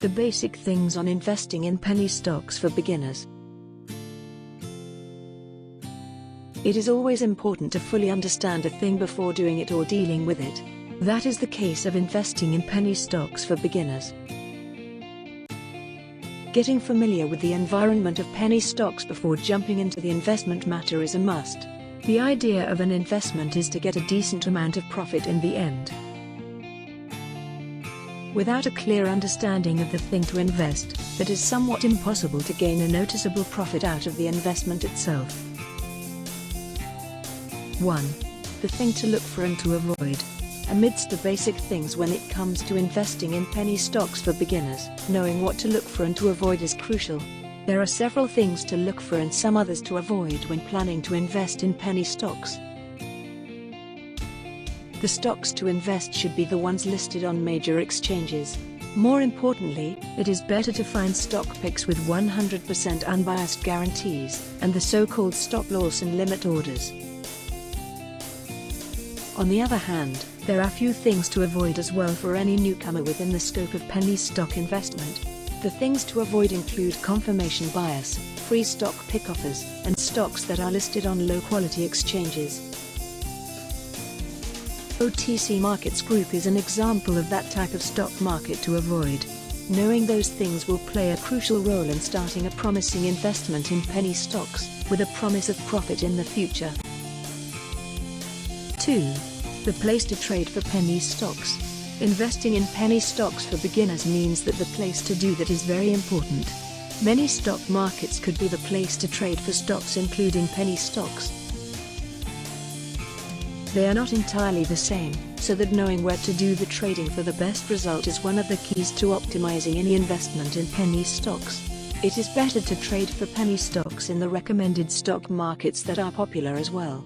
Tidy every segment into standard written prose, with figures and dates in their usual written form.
The basic things on investing in penny stocks for beginners. It is always important to fully understand a thing before doing it or dealing with it. That is the case of investing in penny stocks for beginners. Getting familiar with the environment of penny stocks before jumping into the investment matter is a must. The idea of an investment is to get a decent amount of profit in the end. Without a clear understanding of the thing to invest, it is somewhat impossible to gain a noticeable profit out of the investment itself. 1. The thing to look for and to avoid. Amidst the basic things when it comes to investing in penny stocks for beginners, knowing what to look for and to avoid is crucial. There are several things to look for and some others to avoid when planning to invest in penny stocks. The stocks to invest should be the ones listed on major exchanges. More importantly, it is better to find stock picks with 100% unbiased guarantees, and the so-called stop loss and limit orders. On the other hand, there are few things to avoid as well for any newcomer within the scope of penny stock investment. The things to avoid include confirmation bias, free stock pick offers, and stocks that are listed on low-quality exchanges. OTC Markets Group is an example of that type of stock market to avoid. Knowing those things will play a crucial role in starting a promising investment in penny stocks, with a promise of profit in the future. 2. The place to trade for penny stocks. Investing in penny stocks for beginners means that the place to do that is very important. Many stock markets could be the place to trade for stocks including penny stocks. They are not entirely the same, so that knowing where to do the trading for the best result is one of the keys to optimizing any investment in penny stocks. It is better to trade for penny stocks in the recommended stock markets that are popular as well.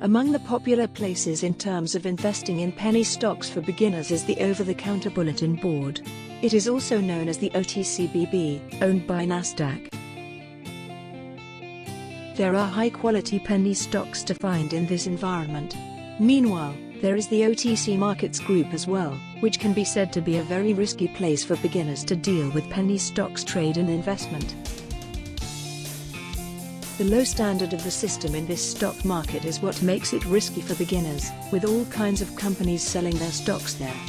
Among the popular places in terms of investing in penny stocks for beginners is the over-the-counter bulletin board. It is also known as the OTCBB, owned by Nasdaq. There are high-quality penny stocks to find in this environment. Meanwhile, there is the OTC Markets Group as well, which can be said to be a very risky place for beginners to deal with penny stocks trade and investment. The low standard of the system in this stock market is what makes it risky for beginners, with all kinds of companies selling their stocks there.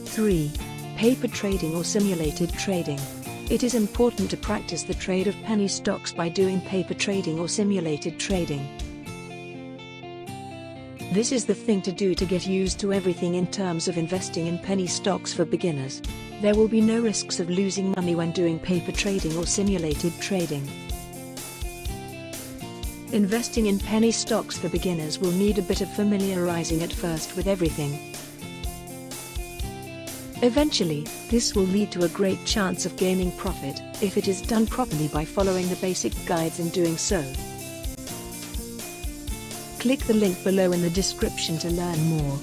3. Paper trading or simulated trading. It is important to practice the trade of penny stocks by doing paper trading or simulated trading. This is the thing to do to get used to everything in terms of investing in penny stocks for beginners. There will be no risks of losing money when doing paper trading or simulated trading. Investing in penny stocks for beginners will need a bit of familiarizing at first with everything. Eventually, this will lead to a great chance of gaining profit, if it is done properly by following the basic guides in doing so. Click the link below in the description to learn more.